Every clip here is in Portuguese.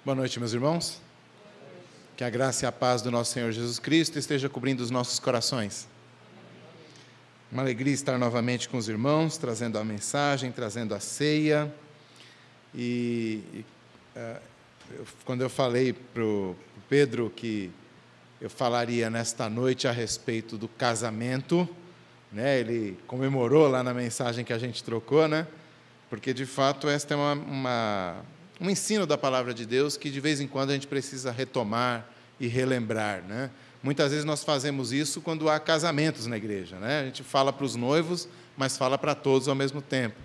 Boa noite, meus irmãos. Que a graça e a paz do nosso Senhor Jesus Cristo esteja cobrindo os nossos corações. Uma alegria estar novamente com os irmãos, trazendo a mensagem, trazendo a ceia. Quando eu falei para o Pedro que eu falaria nesta noite a respeito do casamento, né, ele comemorou lá na mensagem que a gente trocou, né, porque, de fato, esta é um ensino da Palavra de Deus que, de vez em quando, a gente precisa retomar e relembrar, né? Muitas vezes nós fazemos isso quando há casamentos na igreja, né? A gente fala para os noivos, mas fala para todos ao mesmo tempo.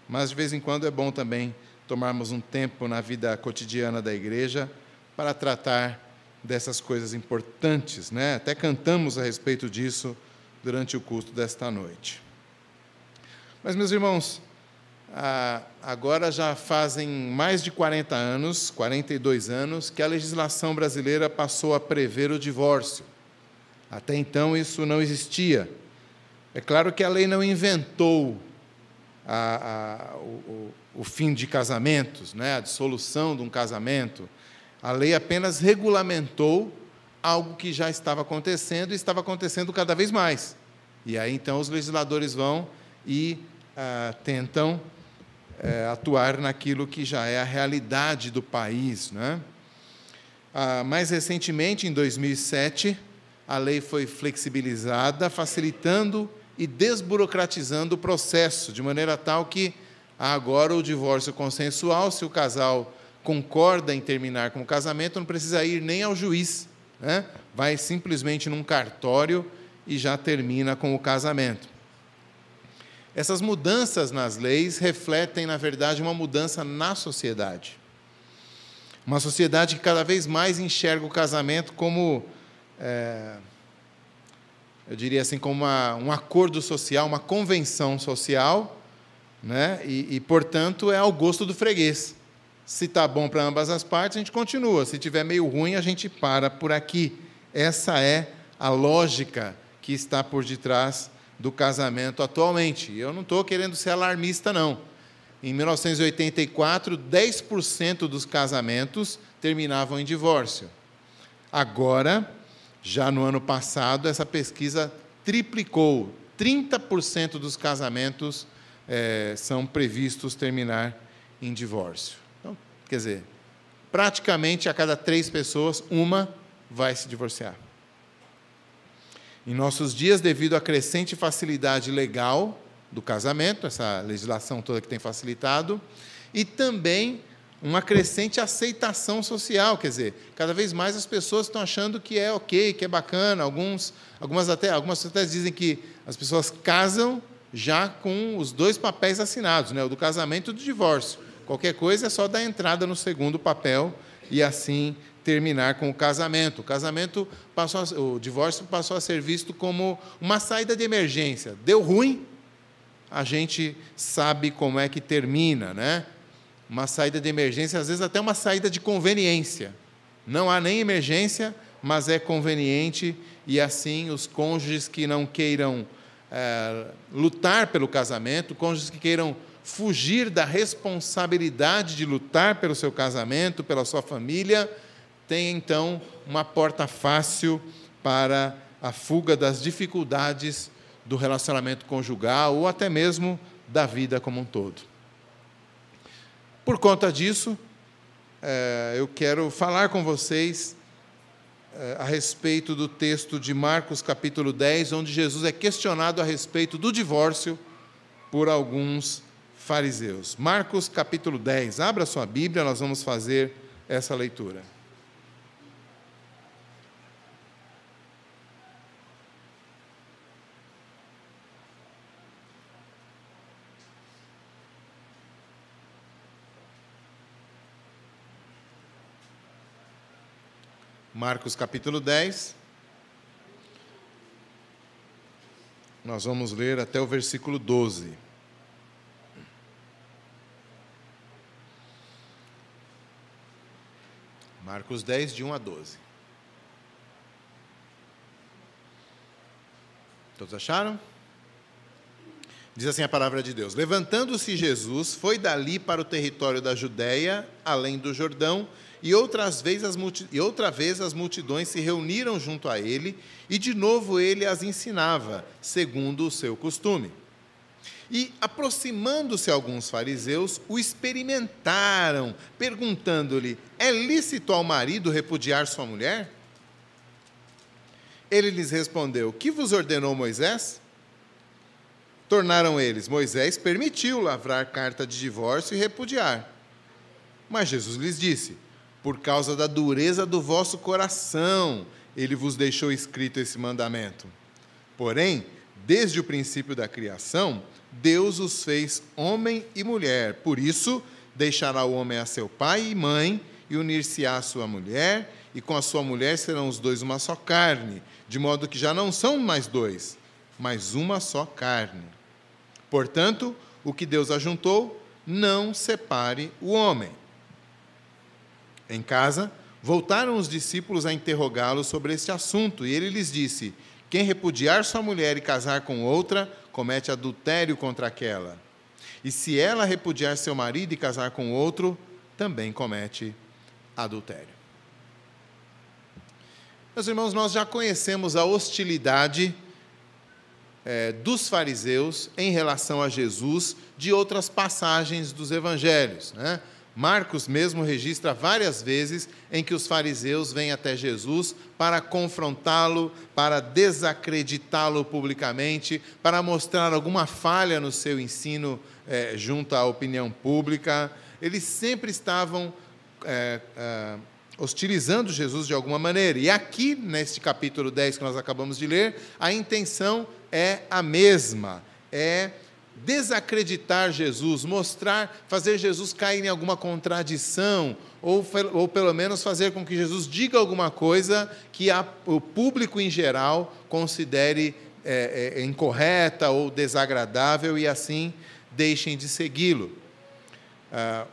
Mas, de vez em quando, é bom também tomarmos um tempo na vida cotidiana da igreja para tratar dessas coisas importantes, né? Até cantamos a respeito disso durante o culto desta noite. Mas, meus irmãos, agora já fazem mais de 40 anos, 42 anos, que a legislação brasileira passou a prever o divórcio. Até então isso não existia. É claro que a lei não inventou o fim de casamentos, né, a dissolução de um casamento. A lei apenas regulamentou algo que já estava acontecendo e estava acontecendo cada vez mais. E aí, então, os legisladores vão e tentam atuar naquilo que já é a realidade do país, né? Mais recentemente, em 2007, a lei foi flexibilizada, facilitando e desburocratizando o processo, de maneira tal que agora o divórcio consensual, se o casal concorda em terminar com o casamento, não precisa ir nem ao juiz, né? Vai simplesmente num cartório e já termina com o casamento. Essas mudanças nas leis refletem, na verdade, uma mudança na sociedade. Uma sociedade que cada vez mais enxerga o casamento como, eu diria assim, como um acordo social, uma convenção social, né? Portanto, é ao gosto do freguês. Se está bom para ambas as partes, a gente continua. Se estiver meio ruim, a gente para por aqui. Essa é a lógica que está por detrás do casamento atualmente. Eu não estou querendo ser alarmista, não. Em 1984, 10% dos casamentos terminavam em divórcio. Agora, já no ano passado, essa pesquisa triplicou. 30% dos casamentos são previstos terminar em divórcio. Então, quer dizer, praticamente a cada 3 pessoas, uma vai se divorciar. Em nossos dias, devido à crescente facilidade legal do casamento, essa legislação toda que tem facilitado, e também uma crescente aceitação social, quer dizer, cada vez mais as pessoas estão achando que é ok, que é bacana, algumas até dizem que as pessoas casam já com os 2 papéis assinados, né, o do casamento e o do divórcio. Qualquer coisa é só dar entrada no segundo papel e assim terminar com o casamento. O divórcio passou a ser visto como uma saída de emergência. Deu ruim, a gente sabe como é que termina, né? Uma saída de emergência, às vezes até uma saída de conveniência. Não há nem emergência, mas é conveniente, e assim os cônjuges que não queiram lutar pelo casamento, cônjuges que queiram fugir da responsabilidade de lutar pelo seu casamento, pela sua família, tem, então, uma porta fácil para a fuga das dificuldades do relacionamento conjugal ou até mesmo da vida como um todo. Por conta disso, eu quero falar com vocês a respeito do texto de Marcos, capítulo 10, onde Jesus é questionado a respeito do divórcio por alguns fariseus. Marcos, capítulo 10. Abra sua Bíblia, nós vamos fazer essa leitura. Marcos, capítulo 10. Nós vamos ler até o versículo 12. Marcos 10, de 1 a 12. Todos acharam? Diz assim a palavra de Deus: levantando-se Jesus, foi dali para o território da Judéia, além do Jordão, e outra vez as multidões se reuniram junto a ele, e de novo ele as ensinava, segundo o seu costume. E, aproximando-se alguns fariseus, o experimentaram, perguntando-lhe: é lícito ao marido repudiar sua mulher? Ele lhes respondeu: que vos ordenou Moisés? Tornaram eles: Moisés permitiu lavrar carta de divórcio e repudiar. Mas Jesus lhes disse: por causa da dureza do vosso coração, ele vos deixou escrito esse mandamento. Porém, desde o princípio da criação, Deus os fez homem e mulher. Por isso, deixará o homem a seu pai e mãe, e unir-se-á à sua mulher, e com a sua mulher serão os dois uma só carne, de modo que já não são mais dois, mas uma só carne. Portanto, o que Deus ajuntou, não separe o homem. Em casa, voltaram os discípulos a interrogá-lo sobre este assunto, e ele lhes disse: quem repudiar sua mulher e casar com outra, comete adultério contra aquela. E se ela repudiar seu marido e casar com outro, também comete adultério. Meus irmãos, nós já conhecemos a hostilidade dos fariseus em relação a Jesus de outras passagens dos evangelhos, né? Marcos mesmo registra várias vezes em que os fariseus vêm até Jesus para confrontá-lo, para desacreditá-lo publicamente, para mostrar alguma falha no seu ensino junto à opinião pública. Eles sempre estavam hostilizando Jesus de alguma maneira. E aqui, neste capítulo 10 que nós acabamos de ler, a intenção é a mesma, é desacreditar Jesus, fazer Jesus cair em alguma contradição, ou pelo menos fazer com que Jesus diga alguma coisa que o público em geral considere incorreta ou desagradável, e assim deixem de segui-lo.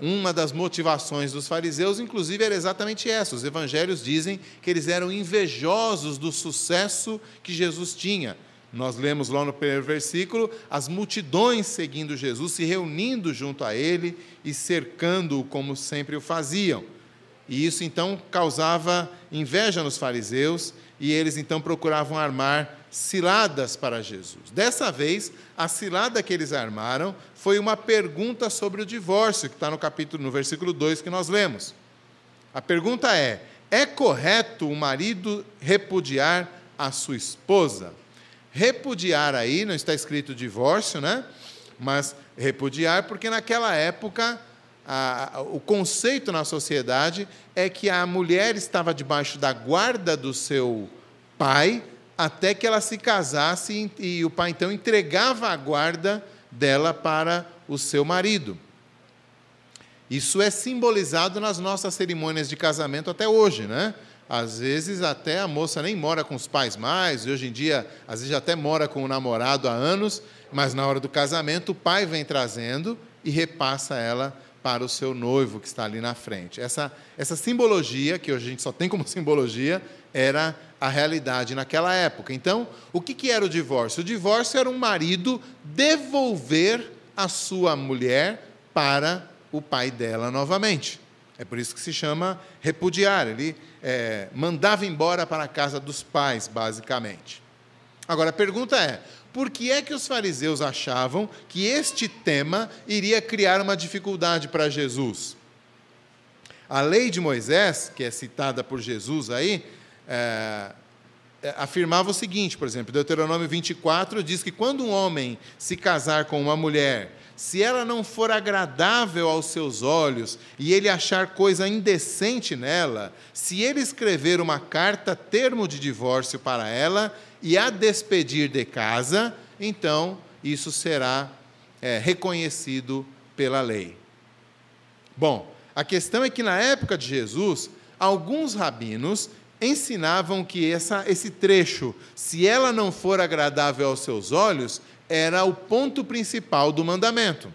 Uma das motivações dos fariseus, inclusive, era exatamente essa. Os evangelhos dizem que eles eram invejosos do sucesso que Jesus tinha. Nós lemos lá no primeiro versículo, as multidões seguindo Jesus, se reunindo junto a ele e cercando-o como sempre o faziam. E isso, então, causava inveja nos fariseus, e eles, então, procuravam armar ciladas para Jesus. Dessa vez, a cilada que eles armaram foi uma pergunta sobre o divórcio, que está no versículo 2 que nós lemos. A pergunta é correto o marido repudiar a sua esposa? Repudiar aí, não está escrito divórcio, né? Mas repudiar, porque naquela época o conceito na sociedade é que a mulher estava debaixo da guarda do seu pai até que ela se casasse, e o pai então entregava a guarda dela para o seu marido. Isso é simbolizado nas nossas cerimônias de casamento até hoje, né? Às vezes até a moça nem mora com os pais mais, e hoje em dia, às vezes até mora com o namorado há anos, mas na hora do casamento o pai vem trazendo e repassa ela para o seu noivo que está ali na frente. Essa simbologia, que hoje a gente só tem como simbologia, era a realidade naquela época. Então, o que era o divórcio? O divórcio era um marido devolver a sua mulher para o pai dela novamente. É por isso que se chama repudiar. Ele mandava embora para a casa dos pais, basicamente. Agora, a pergunta é: por que é que os fariseus achavam que este tema iria criar uma dificuldade para Jesus? A lei de Moisés, que é citada por Jesus aí, afirmava o seguinte, por exemplo, Deuteronômio 24 diz que quando um homem se casar com uma mulher, se ela não for agradável aos seus olhos e ele achar coisa indecente nela, se ele escrever uma carta termo de divórcio para ela e a despedir de casa, então isso será reconhecido pela lei. Bom, a questão é que na época de Jesus, alguns rabinos ensinavam que esse trecho, se ela não for agradável aos seus olhos, era o ponto principal do mandamento.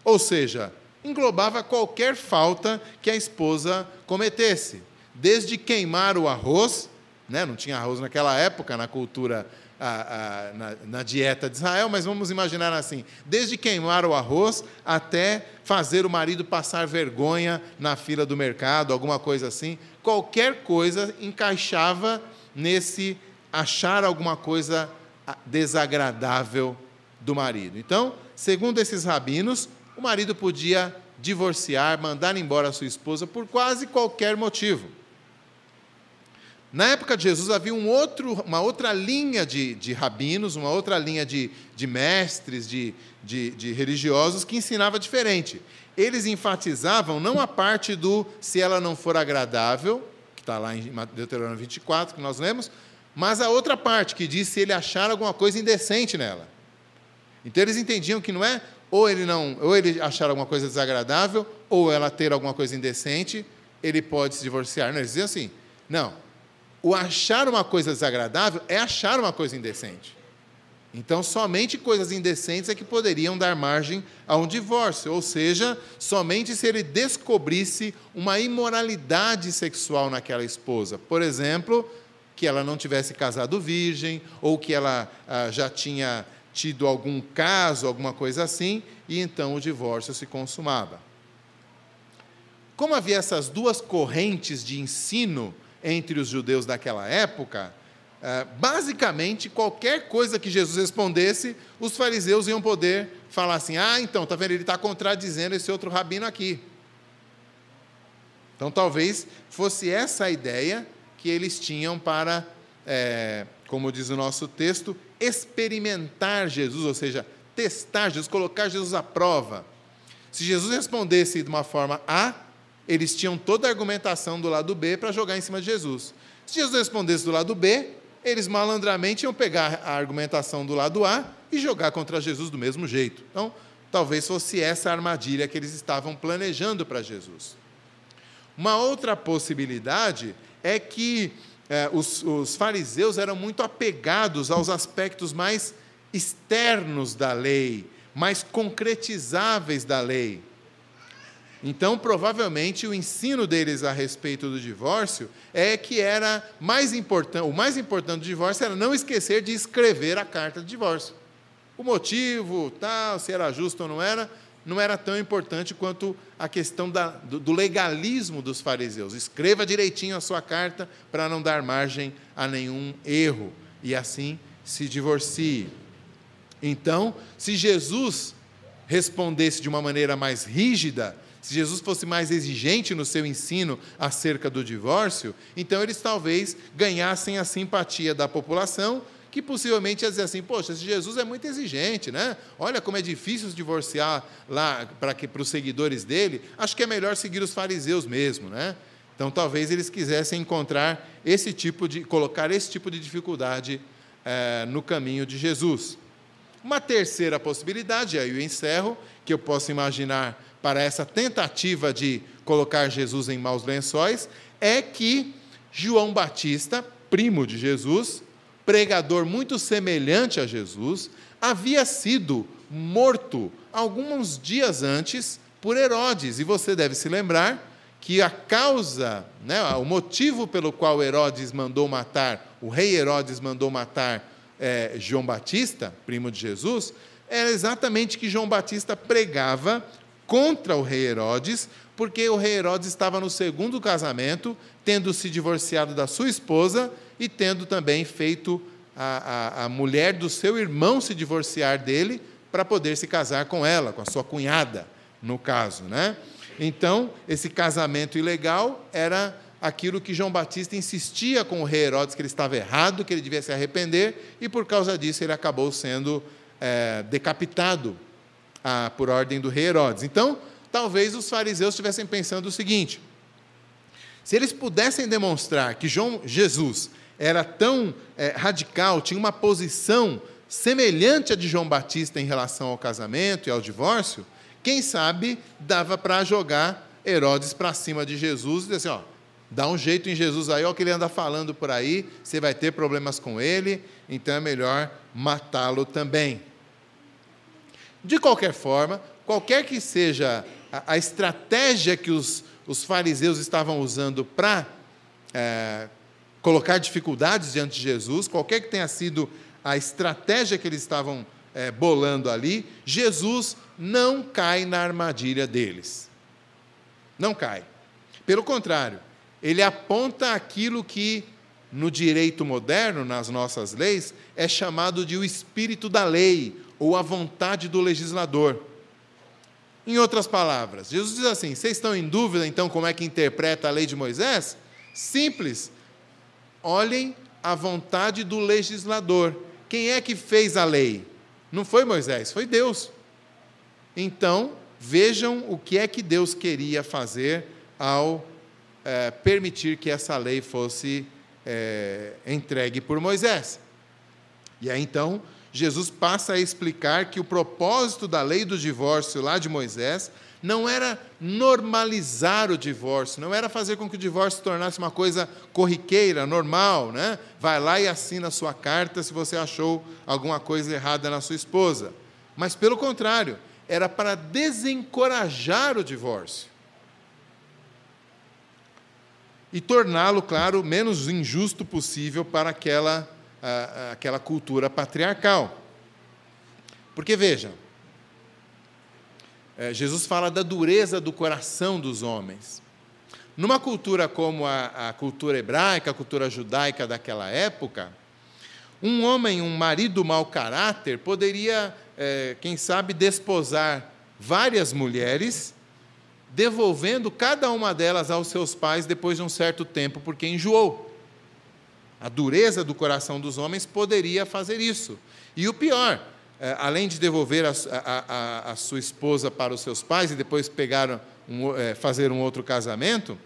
Ou seja, englobava qualquer falta que a esposa cometesse, desde queimar o arroz, né? Não tinha arroz naquela época, na cultura na dieta de Israel, mas vamos imaginar assim, desde queimar o arroz até fazer o marido passar vergonha na fila do mercado, alguma coisa assim, qualquer coisa encaixava nesse achar alguma coisa desagradável do marido. Então, segundo esses rabinos, o marido podia divorciar, mandar embora a sua esposa por quase qualquer motivo. Na época de Jesus havia uma outra linha de rabinos, uma outra linha de mestres, de religiosos que ensinava diferente. Eles enfatizavam não a parte do se ela não for agradável, que está lá em Deuteronômio 24, que nós lemos, mas a outra parte, que diz se ele achar alguma coisa indecente nela. Então eles entendiam que não é ou ele achar alguma coisa desagradável, ou ela ter alguma coisa indecente, ele pode se divorciar. Não, eles diziam assim, não, o achar uma coisa desagradável é achar uma coisa indecente. Então, somente coisas indecentes é que poderiam dar margem a um divórcio, ou seja, somente se ele descobrisse uma imoralidade sexual naquela esposa. Por exemplo, que ela não tivesse casado virgem, ou que ela já tinha tido algum caso, alguma coisa assim, e então o divórcio se consumava. Como havia essas duas correntes de ensino entre os judeus daquela época, basicamente, qualquer coisa que Jesus respondesse, os fariseus iam poder falar assim, então, está vendo, ele está contradizendo esse outro rabino aqui. Então, talvez fosse essa a ideia que eles tinham para, como diz o nosso texto, experimentar Jesus, ou seja, testar Jesus, colocar Jesus à prova. Se Jesus respondesse de uma forma A, eles tinham toda a argumentação do lado B para jogar em cima de Jesus. Se Jesus respondesse do lado B, eles malandramente iam pegar a argumentação do lado A e jogar contra Jesus do mesmo jeito. Então, talvez fosse essa a armadilha que eles estavam planejando para Jesus. Uma outra possibilidade é que os fariseus eram muito apegados aos aspectos mais externos da lei, mais concretizáveis da lei. Então, provavelmente, o ensino deles a respeito do divórcio é que o mais importante do divórcio era não esquecer de escrever a carta de divórcio. O motivo, se era justo ou não era tão importante quanto a questão do legalismo dos fariseus. Escreva direitinho a sua carta para não dar margem a nenhum erro, e assim se divorcie. Então, se Jesus respondesse de uma maneira mais rígida, se Jesus fosse mais exigente no seu ensino acerca do divórcio, então eles talvez ganhassem a simpatia da população, que possivelmente ia dizer assim, poxa, esse Jesus é muito exigente, né? Olha como é difícil se divorciar lá para os seguidores dele, acho que é melhor seguir os fariseus mesmo, né? Então talvez eles quisessem encontrar colocar esse tipo de dificuldade no caminho de Jesus. Uma terceira possibilidade, aí eu encerro, que eu posso imaginar para essa tentativa de colocar Jesus em maus lençóis, é que João Batista, primo de Jesus, pregador muito semelhante a Jesus, havia sido morto alguns dias antes por Herodes. E você deve se lembrar que a causa, o motivo pelo qual Herodes mandou matar, o rei Herodes mandou matar João Batista, primo de Jesus, era exatamente que João Batista pregava contra o rei Herodes, porque o rei Herodes estava no segundo casamento, tendo se divorciado da sua esposa e tendo também feito a mulher do seu irmão se divorciar dele para poder se casar com ela, com a sua cunhada, no caso, né? Então, esse casamento ilegal era aquilo que João Batista insistia com o rei Herodes, que ele estava errado, que ele devia se arrepender, e por causa disso ele acabou sendo decapitado por ordem do rei Herodes. Então, talvez os fariseus estivessem pensando o seguinte, se eles pudessem demonstrar que Jesus era tão radical, tinha uma posição semelhante à de João Batista em relação ao casamento e ao divórcio, quem sabe dava para jogar Herodes para cima de Jesus e dizer assim, dá um jeito em Jesus aí, olha o que ele anda falando por aí, você vai ter problemas com ele, então é melhor matá-lo também. De qualquer forma, qualquer que seja a estratégia que os fariseus estavam usando para colocar dificuldades diante de Jesus, qualquer que tenha sido a estratégia que eles estavam bolando ali, Jesus não cai na armadilha deles. Não cai. Pelo contrário, ele aponta aquilo que, no direito moderno, nas nossas leis, é chamado de o espírito da lei, ou a vontade do legislador. Em outras palavras, Jesus diz assim: vocês estão em dúvida, então, como é que interpreta a lei de Moisés? Simples. Olhem a vontade do legislador. Quem é que fez a lei? Não foi Moisés, foi Deus. Então, vejam o que é que Deus queria fazer ao permitir que essa lei fosse entregue por Moisés. E aí, então, Jesus passa a explicar que o propósito da lei do divórcio lá de Moisés não era normalizar o divórcio, não era fazer com que o divórcio se tornasse uma coisa corriqueira, normal, né? Vai lá e assina a sua carta se você achou alguma coisa errada na sua esposa. Mas, pelo contrário, era para desencorajar o divórcio e torná-lo, claro, o menos injusto possível para aquela cultura patriarcal. Porque, vejam, Jesus fala da dureza do coração dos homens. Numa cultura como a cultura hebraica, a cultura judaica daquela época, um homem, um marido mau caráter, poderia, quem sabe, desposar várias mulheres, devolvendo cada uma delas aos seus pais depois de um certo tempo, porque enjoou. A dureza do coração dos homens poderia fazer isso. E o pior, além de devolver a sua esposa para os seus pais e depois fazer um outro casamento,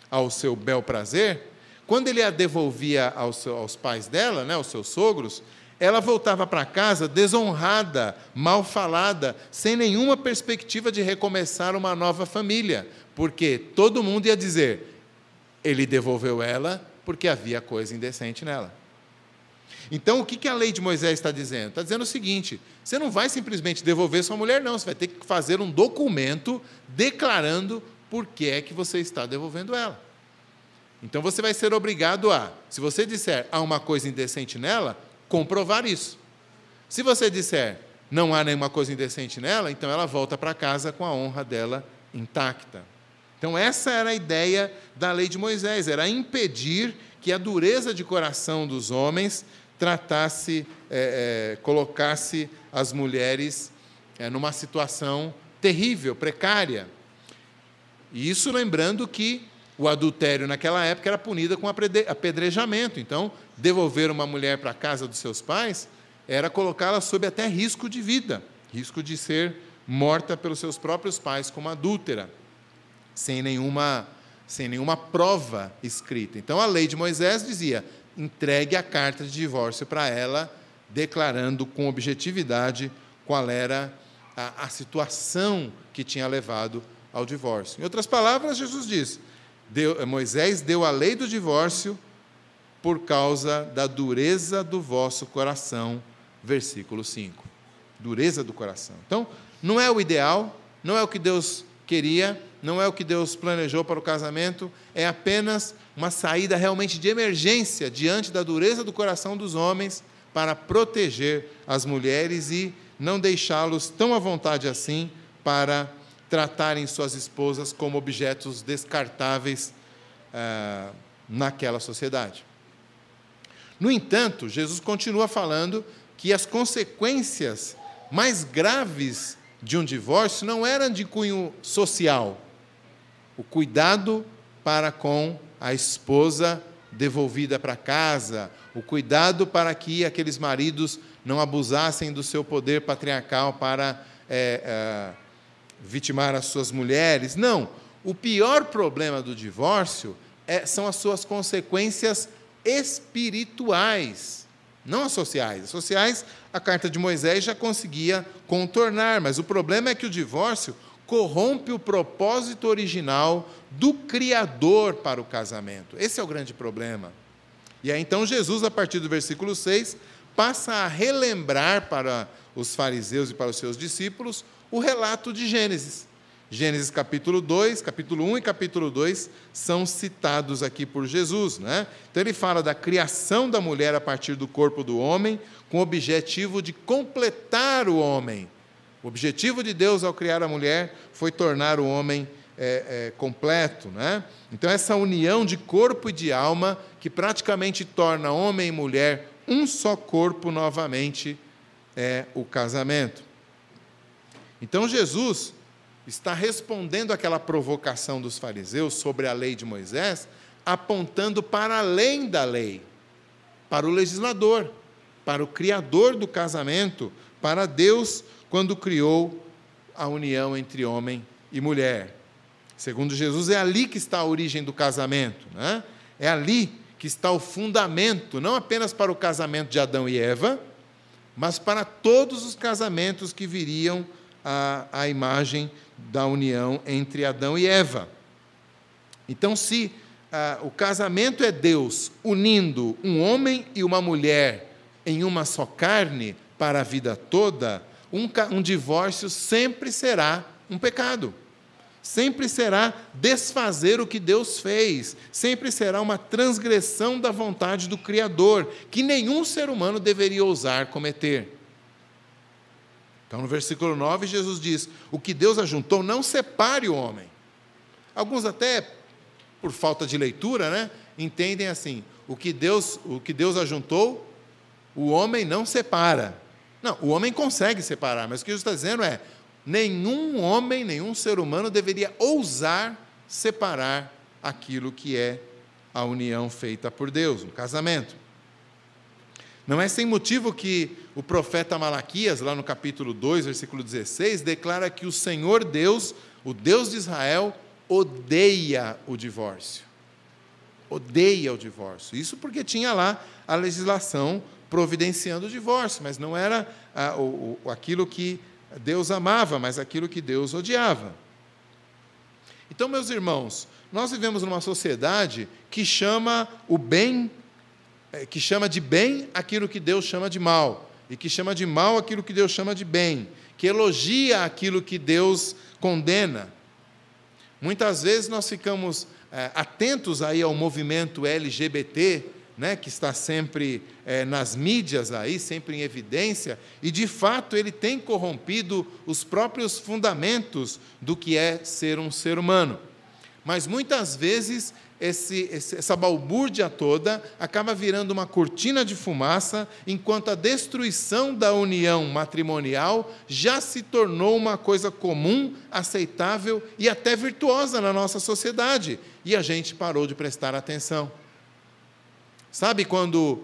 ao seu bel prazer, quando ele a devolvia aos pais dela, né, aos seus sogros, ela voltava para casa desonrada, mal falada, sem nenhuma perspectiva de recomeçar uma nova família, porque todo mundo ia dizer: ele devolveu ela porque havia coisa indecente nela. Então, o que a lei de Moisés está dizendo? Está dizendo o seguinte: você não vai simplesmente devolver sua mulher, não. Você vai ter que fazer um documento declarando por que é que você está devolvendo ela. Então, você vai ser obrigado a, se você disser há uma coisa indecente nela, comprovar isso. Se você disser não há nenhuma coisa indecente nela, então ela volta para casa com a honra dela intacta. Então, essa era a ideia da lei de Moisés, era impedir que a dureza de coração dos homens colocasse as mulheres numa situação terrível, precária. E isso lembrando que o adultério naquela época era punido com apedrejamento. Então, devolver uma mulher para a casa dos seus pais era colocá-la sob até risco de vida, risco de ser morta pelos seus próprios pais como adúltera, sem nenhuma prova escrita. Então, a lei de Moisés dizia: entregue a carta de divórcio para ela, declarando com objetividade qual era a situação que tinha levado ao divórcio. Em outras palavras, Jesus diz: Moisés deu a lei do divórcio por causa da dureza do vosso coração, versículo 5. Dureza do coração. Então, não é o ideal, não é o que Deus queria, não é o que Deus planejou para o casamento, é apenas uma saída realmente de emergência diante da dureza do coração dos homens para proteger as mulheres e não deixá-los tão à vontade assim para tratarem suas esposas como objetos descartáveis naquela sociedade. No entanto, Jesus continua falando que as consequências mais graves de um divórcio não eram de cunho social. O cuidado para com a esposa devolvida para casa, o cuidado para que aqueles maridos não abusassem do seu poder patriarcal para vitimar as suas mulheres. Não, o pior problema do divórcio são as suas consequências espirituais, não as sociais. As sociais, a carta de Moisés já conseguia contornar, mas o problema é que o divórcio corrompe o propósito original do Criador para o casamento. Esse é o grande problema. E aí, então, Jesus, a partir do versículo 6, passa a relembrar para os fariseus e para os seus discípulos o relato de Gênesis. Gênesis capítulo 2, capítulo 1 e capítulo 2 são citados aqui por Jesus, né? Então ele fala da criação da mulher a partir do corpo do homem, com o objetivo de completar o homem. O objetivo de Deus ao criar a mulher foi tornar o homem completo, né? Então essa união de corpo e de alma, que praticamente torna homem e mulher um só corpo novamente, é o casamento. Então Jesus está respondendo àquela provocação dos fariseus sobre a lei de Moisés, apontando para além da lei, para o legislador, para o criador do casamento, para Deus, quando criou a união entre homem e mulher. Segundo Jesus, é ali que está a origem do casamento, né? É ali que está o fundamento, não apenas para o casamento de Adão e Eva, mas para todos os casamentos que viriam à imagem da união entre Adão e Eva. Então, se o casamento é Deus unindo um homem e uma mulher em uma só carne para a vida toda, um divórcio sempre será um pecado. Sempre será desfazer o que Deus fez, sempre será uma transgressão da vontade do Criador, que nenhum ser humano deveria ousar cometer. Então, no versículo 9, Jesus diz: o que Deus ajuntou, não separe o homem. Alguns até, por falta de leitura, né, entendem assim: o que Deus ajuntou, o homem não separa. Não, o homem consegue separar, mas o que Jesus está dizendo é: nenhum homem, nenhum ser humano deveria ousar separar aquilo que é a união feita por Deus, um casamento. Não é sem motivo que o profeta Malaquias, lá no capítulo 2, versículo 16, declara que o Senhor Deus, o Deus de Israel, odeia o divórcio. Odeia o divórcio. Isso porque tinha lá a legislação providenciando o divórcio, mas não era aquilo que Deus amava, mas aquilo que Deus odiava. Então, meus irmãos, nós vivemos numa sociedade que chama de bem aquilo que Deus chama de mal, e que chama de mal aquilo que Deus chama de bem, que elogia aquilo que Deus condena. Muitas vezes nós ficamos atentos aí ao movimento LGBT, né, que está sempre nas mídias, aí, sempre em evidência, e, de fato, ele tem corrompido os próprios fundamentos do que é ser um ser humano. Mas, muitas vezes, essa balbúrdia toda acaba virando uma cortina de fumaça, enquanto a destruição da união matrimonial já se tornou uma coisa comum, aceitável e até virtuosa na nossa sociedade, e a gente parou de prestar atenção. Sabe quando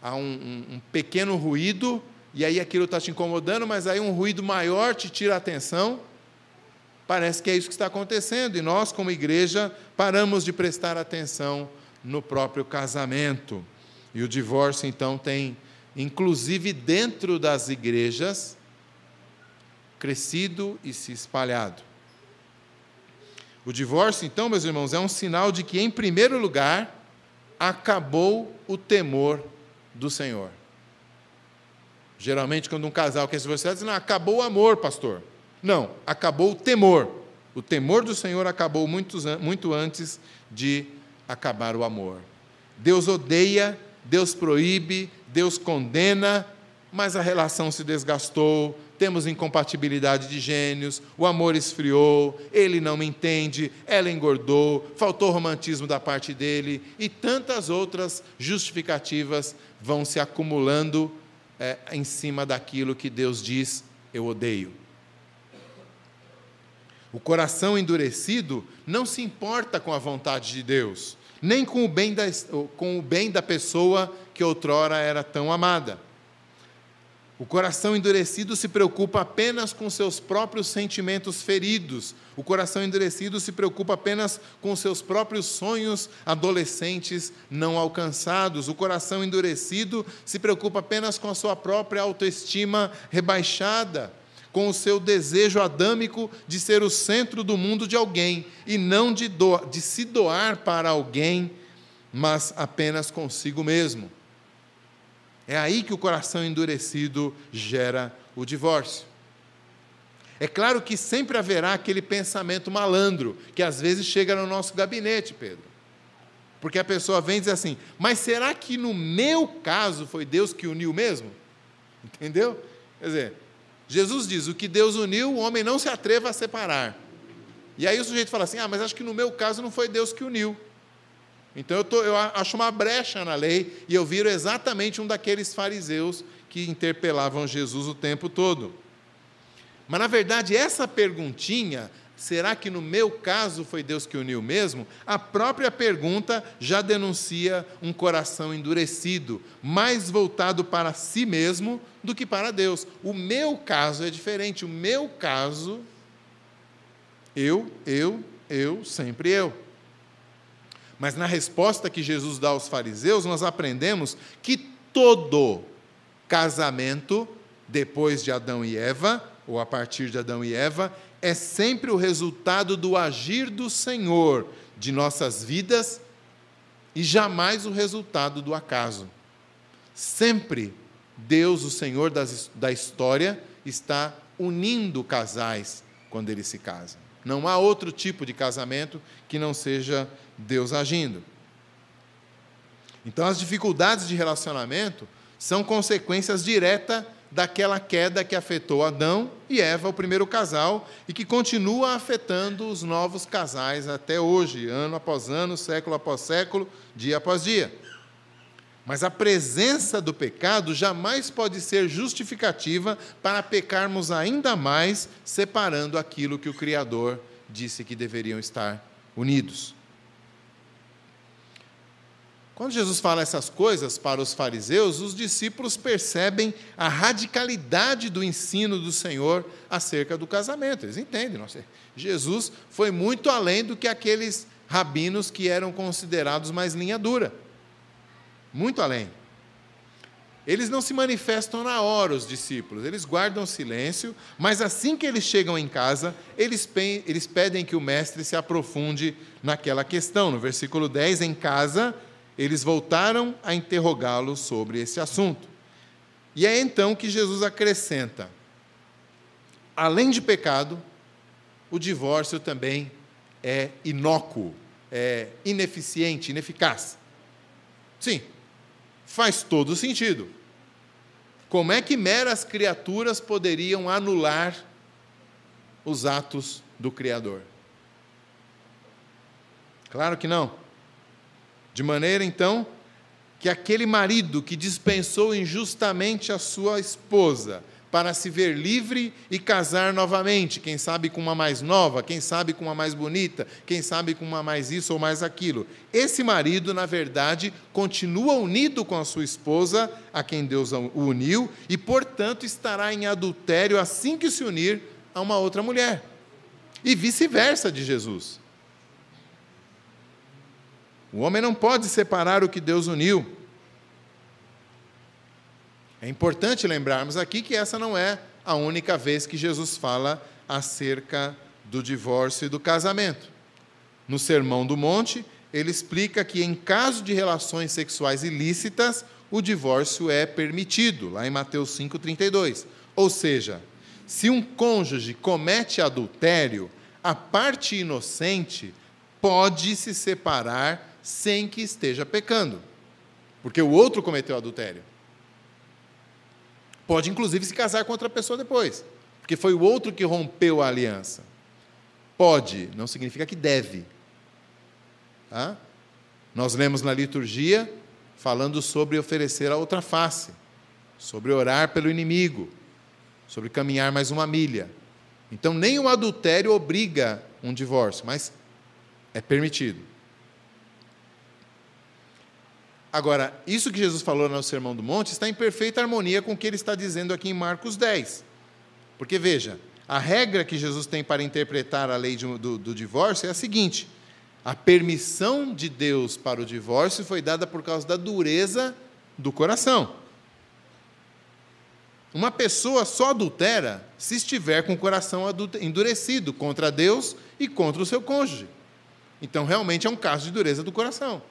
há um pequeno ruído, e aí aquilo está te incomodando, mas aí um ruído maior te tira a atenção? Parece que é isso que está acontecendo, e nós, como igreja, paramos de prestar atenção no próprio casamento. E o divórcio, então, tem, inclusive dentro das igrejas, crescido e se espalhado. O divórcio, então, meus irmãos, é um sinal de que, em primeiro lugar, acabou o temor do Senhor. Geralmente, quando um casal quer se divorciar, diz: não, acabou o amor, pastor. Não, acabou o temor. O temor do Senhor acabou muito antes de acabar o amor. Deus odeia, Deus proíbe, Deus condena, mas a relação se desgastou, temos incompatibilidade de gênios, o amor esfriou, ele não me entende, ela engordou, faltou romantismo da parte dele, e tantas outras justificativas vão se acumulando em cima daquilo que Deus diz: eu odeio. O coração endurecido não se importa com a vontade de Deus, nem com o bem da pessoa que outrora era tão amada. O coração endurecido se preocupa apenas com seus próprios sentimentos feridos. O coração endurecido se preocupa apenas com seus próprios sonhos adolescentes não alcançados. O coração endurecido se preocupa apenas com a sua própria autoestima rebaixada, com o seu desejo adâmico de ser o centro do mundo de alguém, e não de se doar para alguém, mas apenas consigo mesmo. É aí que o coração endurecido gera o divórcio. É claro que sempre haverá aquele pensamento malandro, que às vezes chega no nosso gabinete, Pedro. Porque a pessoa vem e diz assim, mas será que no meu caso foi Deus que uniu mesmo? Entendeu? Quer dizer, Jesus diz, o que Deus uniu, o homem não se atreva a separar. E aí o sujeito fala assim, mas acho que no meu caso não foi Deus que uniu. Então eu acho uma brecha na lei, e eu viro exatamente um daqueles fariseus que interpelavam Jesus o tempo todo. Mas, na verdade, essa perguntinha, será que no meu caso foi Deus que uniu mesmo? A própria pergunta já denuncia um coração endurecido, mais voltado para si mesmo do que para Deus. O meu caso é diferente. O meu caso, sempre eu. Mas na resposta que Jesus dá aos fariseus, nós aprendemos que todo casamento, depois de Adão e Eva, ou a partir de Adão e Eva, é sempre o resultado do agir do Senhor de nossas vidas e jamais o resultado do acaso. Sempre Deus, o Senhor da história, está unindo casais quando eles se casam. Não há outro tipo de casamento que não seja Deus agindo. Então, as dificuldades de relacionamento são consequências diretas daquela queda que afetou Adão e Eva, o primeiro casal, e que continua afetando os novos casais até hoje, ano após ano, século após século, dia após dia. Mas a presença do pecado jamais pode ser justificativa para pecarmos ainda mais, separando aquilo que o Criador disse que deveriam estar unidos. Quando Jesus fala essas coisas para os fariseus, os discípulos percebem a radicalidade do ensino do Senhor acerca do casamento. Eles entendem, Jesus foi muito além do que aqueles rabinos que eram considerados mais linha dura. Muito além. Eles não se manifestam na hora, os discípulos, eles guardam silêncio, mas assim que eles chegam em casa, eles pedem que o mestre se aprofunde naquela questão. No versículo 10, em casa, eles voltaram a interrogá-lo sobre esse assunto. E é então que Jesus acrescenta, além de pecado, o divórcio também é inócuo, é ineficiente, ineficaz. Sim, faz todo sentido. Como é que meras criaturas poderiam anular os atos do Criador? Claro que não. De maneira, então, que aquele marido que dispensou injustamente a sua esposa para se ver livre e casar novamente, quem sabe com uma mais nova, quem sabe com uma mais bonita, quem sabe com uma mais isso ou mais aquilo. Esse marido, na verdade, continua unido com a sua esposa, a quem Deus o uniu, e, portanto, estará em adultério assim que se unir a uma outra mulher. E vice-versa de Jesus. O homem não pode separar o que Deus uniu. É importante lembrarmos aqui que essa não é a única vez que Jesus fala acerca do divórcio e do casamento. No Sermão do Monte, ele explica que, em caso de relações sexuais ilícitas, o divórcio é permitido, lá em Mateus 5,32. Ou seja, se um cônjuge comete adultério, a parte inocente pode se separar sem que esteja pecando, porque o outro cometeu adultério. Pode, inclusive, se casar com outra pessoa depois, porque foi o outro que rompeu a aliança. Pode, não significa que deve. Tá? Nós lemos na liturgia, falando sobre oferecer a outra face, sobre orar pelo inimigo, sobre caminhar mais uma milha. Então, nem o adultério obriga um divórcio, mas é permitido. Agora, isso que Jesus falou no Sermão do Monte está em perfeita harmonia com o que ele está dizendo aqui em Marcos 10. Porque, veja, a regra que Jesus tem para interpretar a lei do divórcio é a seguinte: a permissão de Deus para o divórcio foi dada por causa da dureza do coração. Uma pessoa só adultera se estiver com o coração endurecido contra Deus e contra o seu cônjuge. Então, realmente é um caso de dureza do coração.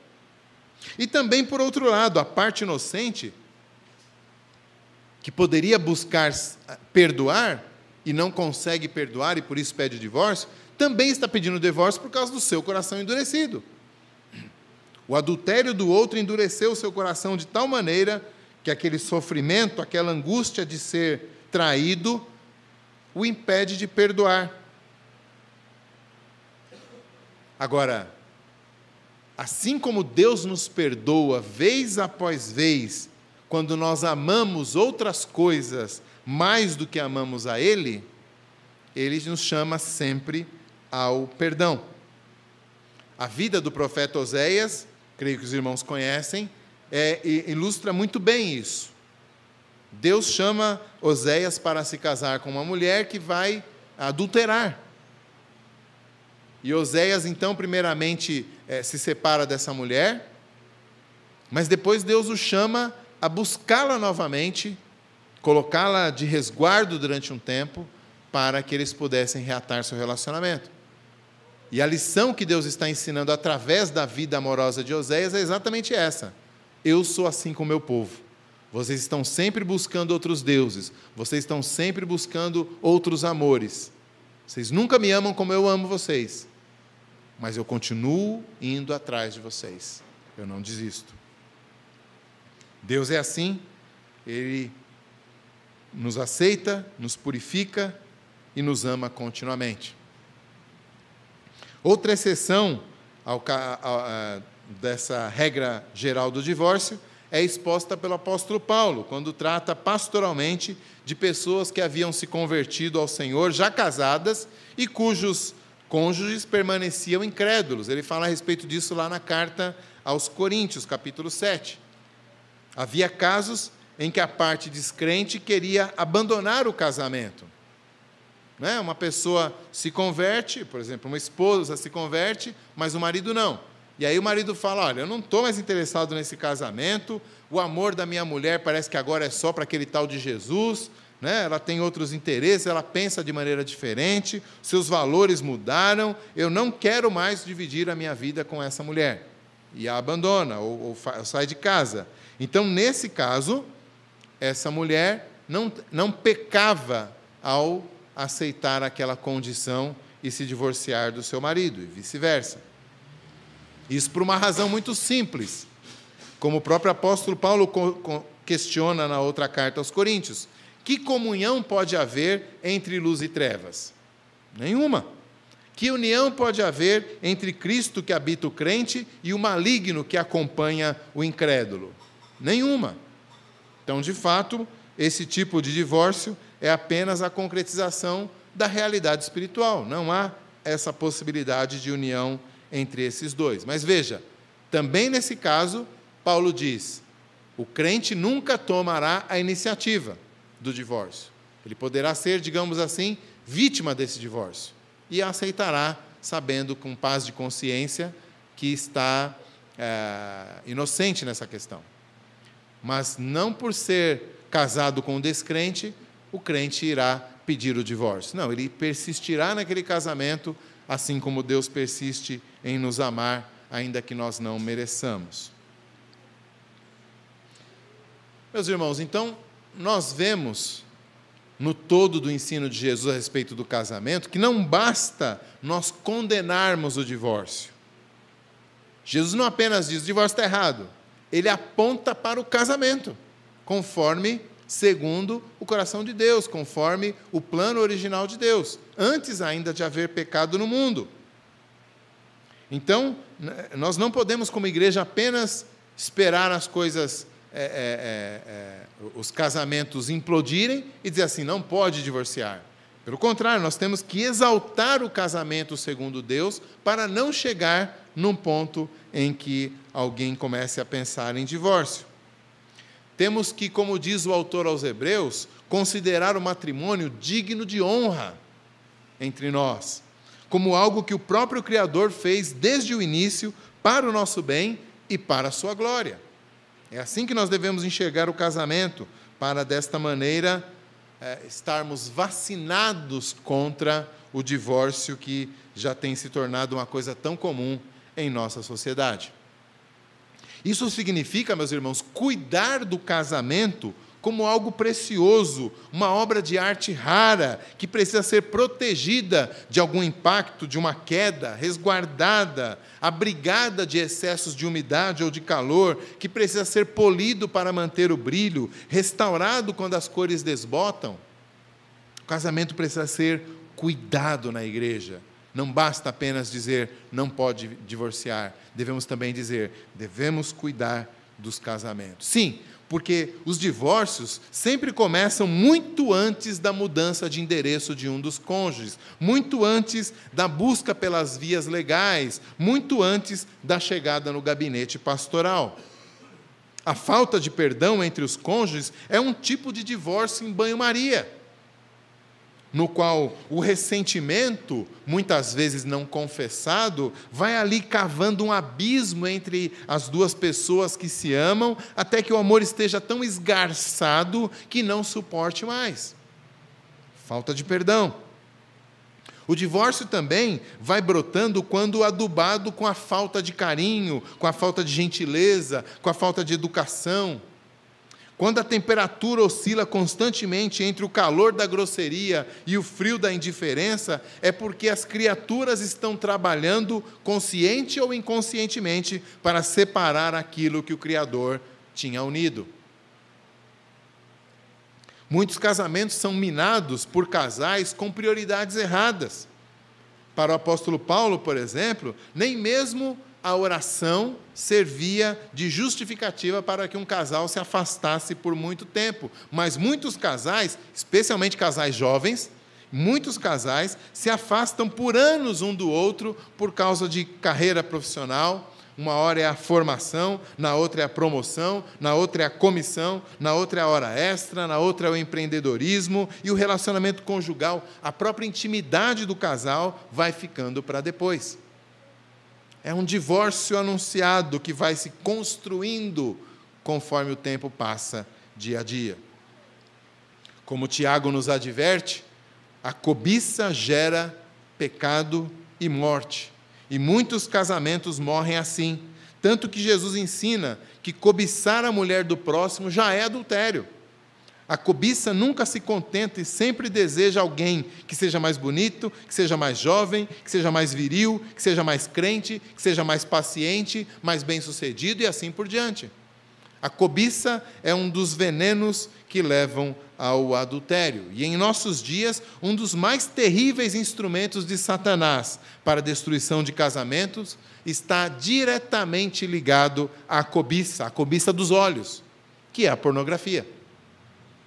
E também, por outro lado, a parte inocente, que poderia buscar perdoar, e não consegue perdoar e por isso pede o divórcio, também está pedindo o divórcio por causa do seu coração endurecido. O adultério do outro endureceu o seu coração de tal maneira que aquele sofrimento, aquela angústia de ser traído, o impede de perdoar. Agora, assim como Deus nos perdoa vez após vez, quando nós amamos outras coisas mais do que amamos a Ele, Ele nos chama sempre ao perdão. A vida do profeta Oséias, creio que os irmãos conhecem, ilustra muito bem isso. Deus chama Oséias para se casar com uma mulher que vai adulterar. E Oséias, então, primeiramente, se separa dessa mulher, mas depois Deus o chama a buscá-la novamente, colocá-la de resguardo durante um tempo, para que eles pudessem reatar seu relacionamento. E a lição que Deus está ensinando através da vida amorosa de Oséias é exatamente essa. Eu sou assim com o meu povo. Vocês estão sempre buscando outros deuses. Vocês estão sempre buscando outros amores. Vocês nunca me amam como eu amo vocês. Mas eu continuo indo atrás de vocês. Eu não desisto. Deus é assim. Ele nos aceita, nos purifica e nos ama continuamente. Outra exceção dessa regra geral do divórcio é exposta pelo apóstolo Paulo, quando trata pastoralmente de pessoas que haviam se convertido ao Senhor, já casadas, e cujos cônjuges permaneciam incrédulos. Ele fala a respeito disso lá na carta aos Coríntios, capítulo 7. Havia casos em que a parte descrente queria abandonar o casamento. Né? Uma pessoa se converte, por exemplo, uma esposa se converte, mas o marido não. E aí o marido fala, olha, eu não estou mais interessado nesse casamento, o amor da minha mulher parece que agora é só para aquele tal de Jesus, né? Ela tem outros interesses, ela pensa de maneira diferente, seus valores mudaram, eu não quero mais dividir a minha vida com essa mulher. E a abandona, ou sai de casa. Então, nesse caso, essa mulher não pecava ao aceitar aquela condição e se divorciar do seu marido, e vice-versa. Isso por uma razão muito simples, como o próprio apóstolo Paulo questiona na outra carta aos Coríntios. Que comunhão pode haver entre luz e trevas? Nenhuma. Que união pode haver entre Cristo que habita o crente e o maligno que acompanha o incrédulo? Nenhuma. Então, de fato, esse tipo de divórcio é apenas a concretização da realidade espiritual. Não há essa possibilidade de união entre esses dois. Mas veja, também nesse caso, Paulo diz, o crente nunca tomará a iniciativa do divórcio. Ele poderá ser, digamos assim, vítima desse divórcio e aceitará, sabendo com paz de consciência que está inocente nessa questão. Mas não por ser casado com um descrente, o crente irá pedir o divórcio. Não, ele persistirá naquele casamento, assim como Deus persiste em nos amar, ainda que nós não mereçamos. Meus irmãos, então, nós vemos no todo do ensino de Jesus a respeito do casamento, que não basta nós condenarmos o divórcio. Jesus não apenas diz, o divórcio está errado, ele aponta para o casamento, conforme, segundo o coração de Deus, conforme o plano original de Deus, antes ainda de haver pecado no mundo. Então, nós não podemos, como igreja, apenas esperar as coisas, os casamentos implodirem e dizer assim, não pode divorciar. Pelo contrário, nós temos que exaltar o casamento segundo Deus para não chegar num ponto em que alguém comece a pensar em divórcio. Temos que, como diz o autor aos Hebreus, considerar o matrimônio digno de honra entre nós, como algo que o próprio Criador fez desde o início para o nosso bem e para a sua glória. É assim que nós devemos enxergar o casamento, para desta maneira estarmos vacinados contra o divórcio que já tem se tornado uma coisa tão comum em nossa sociedade. Isso significa, meus irmãos, cuidar do casamento como algo precioso, uma obra de arte rara, que precisa ser protegida de algum impacto, de uma queda, resguardada, abrigada de excessos de umidade ou de calor, que precisa ser polido para manter o brilho, restaurado quando as cores desbotam. O casamento precisa ser cuidado na igreja. Não basta apenas dizer, não pode divorciar. Devemos também dizer, devemos cuidar dos casamentos. Sim, porque os divórcios sempre começam muito antes da mudança de endereço de um dos cônjuges, muito antes da busca pelas vias legais, muito antes da chegada no gabinete pastoral. A falta de perdão entre os cônjuges é um tipo de divórcio em banho-maria, no qual o ressentimento, muitas vezes não confessado, vai ali cavando um abismo entre as duas pessoas que se amam, até que o amor esteja tão esgarçado que não suporte mais. Falta de perdão. O divórcio também vai brotando quando adubado com a falta de carinho, com a falta de gentileza, com a falta de educação. Quando a temperatura oscila constantemente entre o calor da grosseria e o frio da indiferença, é porque as criaturas estão trabalhando, consciente ou inconscientemente, para separar aquilo que o Criador tinha unido. Muitos casamentos são minados por casais com prioridades erradas. Para o apóstolo Paulo, por exemplo, nem mesmo a oração servia de justificativa para que um casal se afastasse por muito tempo. Mas muitos casais, especialmente casais jovens, muitos casais se afastam por anos um do outro por causa de carreira profissional. Uma hora é a formação, na outra é a promoção, na outra é a comissão, na outra é a hora extra, na outra é o empreendedorismo, e o relacionamento conjugal, a própria intimidade do casal vai ficando para depois. É um divórcio anunciado que vai se construindo conforme o tempo passa dia a dia. Como Tiago nos adverte, a cobiça gera pecado e morte. E muitos casamentos morrem assim. Tanto que Jesus ensina que cobiçar a mulher do próximo já é adultério. A cobiça nunca se contenta e sempre deseja alguém que seja mais bonito, que seja mais jovem, que seja mais viril, que seja mais crente, que seja mais paciente, mais bem-sucedido e assim por diante. A cobiça é um dos venenos que levam ao adultério. E em nossos dias, um dos mais terríveis instrumentos de Satanás para a destruição de casamentos está diretamente ligado à cobiça dos olhos, que é a pornografia.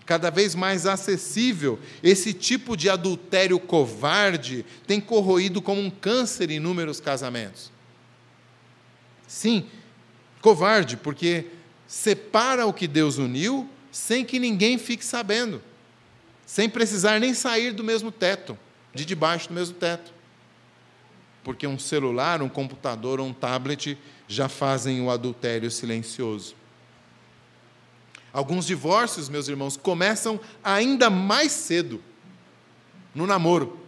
Cada vez mais acessível, esse tipo de adultério covarde tem corroído como um câncer inúmeros casamentos. Sim, covarde, porque separa o que Deus uniu sem que ninguém fique sabendo, sem precisar nem sair do mesmo teto, de debaixo do mesmo teto. Porque um celular, um computador ou um tablet já fazem o adultério silencioso. Alguns divórcios, meus irmãos, começam ainda mais cedo, no namoro.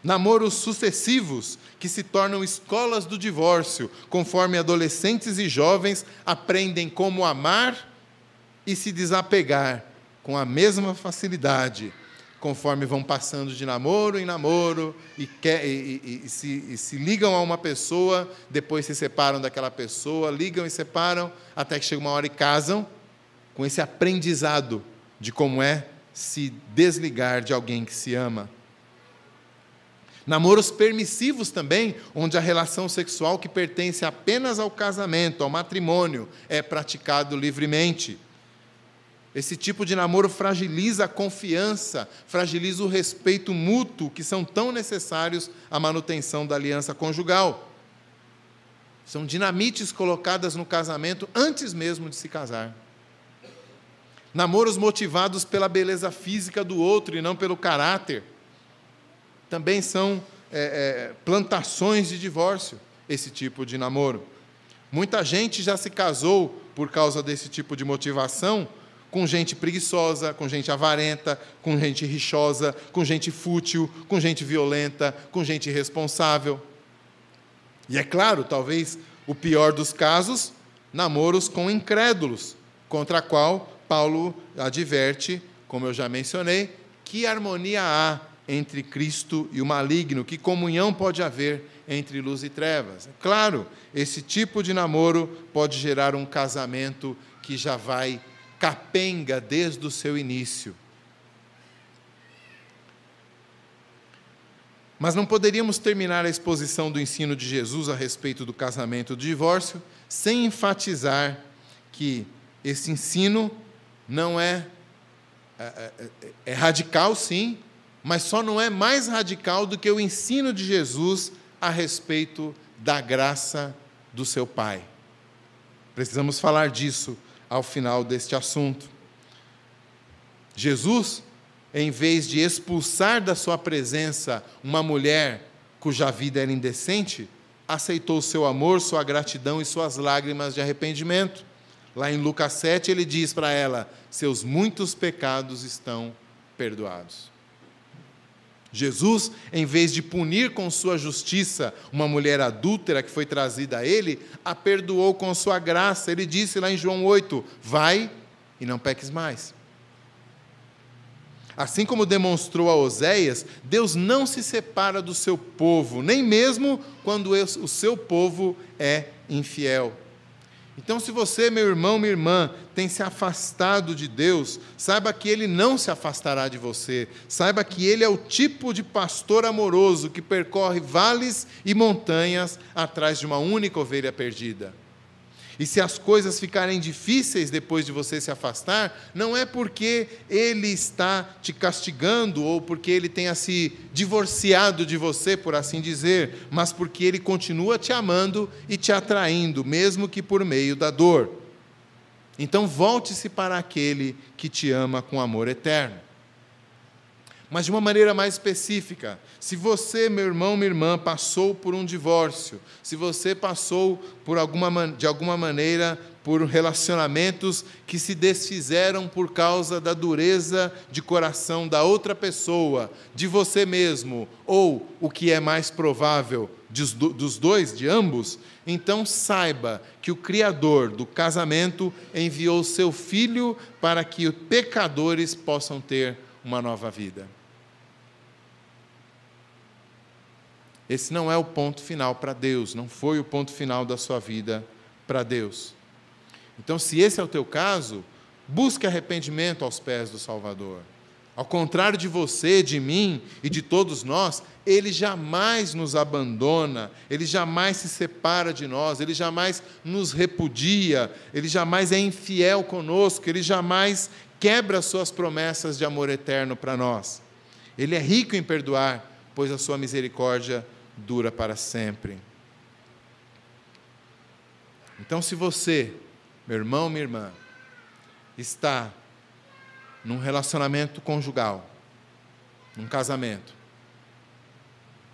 Namoros sucessivos que se tornam escolas do divórcio, conforme adolescentes e jovens aprendem como amar e se desapegar com a mesma facilidade, conforme vão passando de namoro em namoro e se ligam a uma pessoa, depois se separam daquela pessoa, ligam e separam, até que chega uma hora e casam, com esse aprendizado de como é se desligar de alguém que se ama. Namoros permissivos também, onde a relação sexual que pertence apenas ao casamento, ao matrimônio, é praticado livremente. Esse tipo de namoro fragiliza a confiança, fragiliza o respeito mútuo, que são tão necessários à manutenção da aliança conjugal. São dinamites colocadas no casamento antes mesmo de se casar. Namoros motivados pela beleza física do outro e não pelo caráter. Também são plantações de divórcio, esse tipo de namoro. Muita gente já se casou por causa desse tipo de motivação, com gente preguiçosa, com gente avarenta, com gente rixosa, com gente fútil, com gente violenta, com gente irresponsável. E é claro, talvez o pior dos casos, namoros com incrédulos, contra a qual Paulo adverte, como eu já mencionei, que harmonia há entre Cristo e o maligno, que comunhão pode haver entre luz e trevas. Claro, esse tipo de namoro pode gerar um casamento que já vai capenga desde o seu início. Mas não poderíamos terminar a exposição do ensino de Jesus a respeito do casamento e do divórcio sem enfatizar que esse ensino não é radical, sim, mas só não é mais radical do que o ensino de Jesus a respeito da graça do seu Pai. Precisamos falar disso ao final deste assunto. Jesus, em vez de expulsar da sua presença uma mulher cuja vida era indecente, aceitou o seu amor, sua gratidão e suas lágrimas de arrependimento. Lá em Lucas 7, ele diz para ela: seus muitos pecados estão perdoados. Jesus, em vez de punir com sua justiça uma mulher adúltera que foi trazida a ele, a perdoou com sua graça. Ele disse lá em João 8, vai e não peques mais. Assim como demonstrou a Oséias, Deus não se separa do seu povo, nem mesmo quando o seu povo é infiel. Então, se você, meu irmão, minha irmã, tem se afastado de Deus, saiba que Ele não se afastará de você. Saiba que Ele é o tipo de pastor amoroso que percorre vales e montanhas atrás de uma única ovelha perdida. E se as coisas ficarem difíceis depois de você se afastar, não é porque Ele está te castigando ou porque Ele tenha se divorciado de você, por assim dizer, mas porque Ele continua te amando e te atraindo, mesmo que por meio da dor. Então volte-se para aquele que te ama com amor eterno. Mas de uma maneira mais específica, se você, meu irmão, minha irmã, passou por um divórcio, se você passou de alguma maneira por relacionamentos que se desfizeram por causa da dureza de coração da outra pessoa, de você mesmo, ou, o que é mais provável, dos dois, de ambos, então saiba que o Criador do casamento enviou seu Filho para que os pecadores possam ter uma nova vida. Esse não é o ponto final para Deus, não foi o ponto final da sua vida para Deus. Então, se esse é o teu caso, busque arrependimento aos pés do Salvador. Ao contrário de você, de mim e de todos nós, Ele jamais nos abandona, Ele jamais se separa de nós, Ele jamais nos repudia, Ele jamais é infiel conosco, Ele jamais quebra suas promessas de amor eterno para nós. Ele é rico em perdoar, pois a sua misericórdia dura para sempre. Então, se você, meu irmão, minha irmã, está num relacionamento conjugal, num casamento,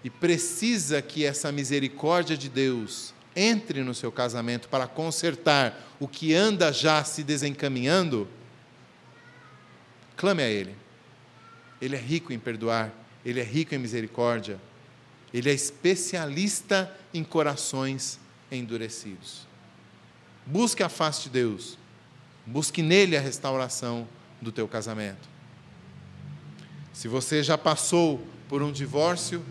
e precisa que essa misericórdia de Deus entre no seu casamento para consertar o que anda já se desencaminhando, clame a Ele. Ele é rico em perdoar, Ele é rico em misericórdia, Ele é especialista em corações endurecidos. Busque a face de Deus, busque nele a restauração do teu casamento. Se você já passou por um divórcio,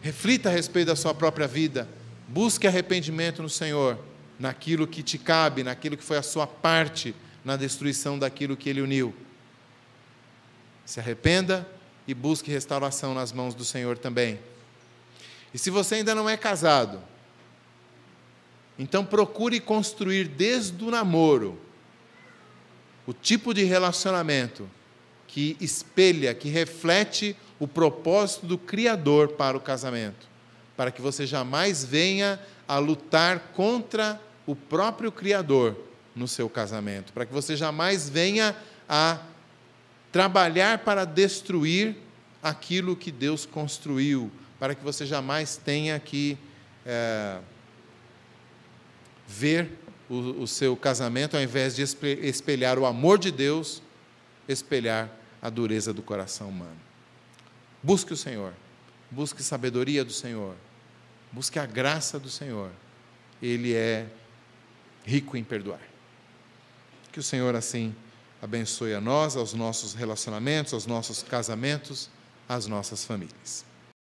reflita a respeito da sua própria vida, busque arrependimento no Senhor, naquilo que te cabe, naquilo que foi a sua parte na destruição daquilo que Ele uniu. Se arrependa e busque restauração nas mãos do Senhor também. E se você ainda não é casado, então procure construir desde o namoro o tipo de relacionamento que espelha, que reflete o propósito do Criador para o casamento, para que você jamais venha a lutar contra o próprio Criador no seu casamento, para que você jamais venha a trabalhar para destruir aquilo que Deus construiu, para que você jamais tenha que ver o seu casamento, ao invés de espelhar o amor de Deus, espelhar a dureza do coração humano. Busque o Senhor, busque sabedoria do Senhor, busque a graça do Senhor. Ele é rico em perdoar. Que o Senhor, assim, abençoe a nós, aos nossos relacionamentos, aos nossos casamentos, às nossas famílias.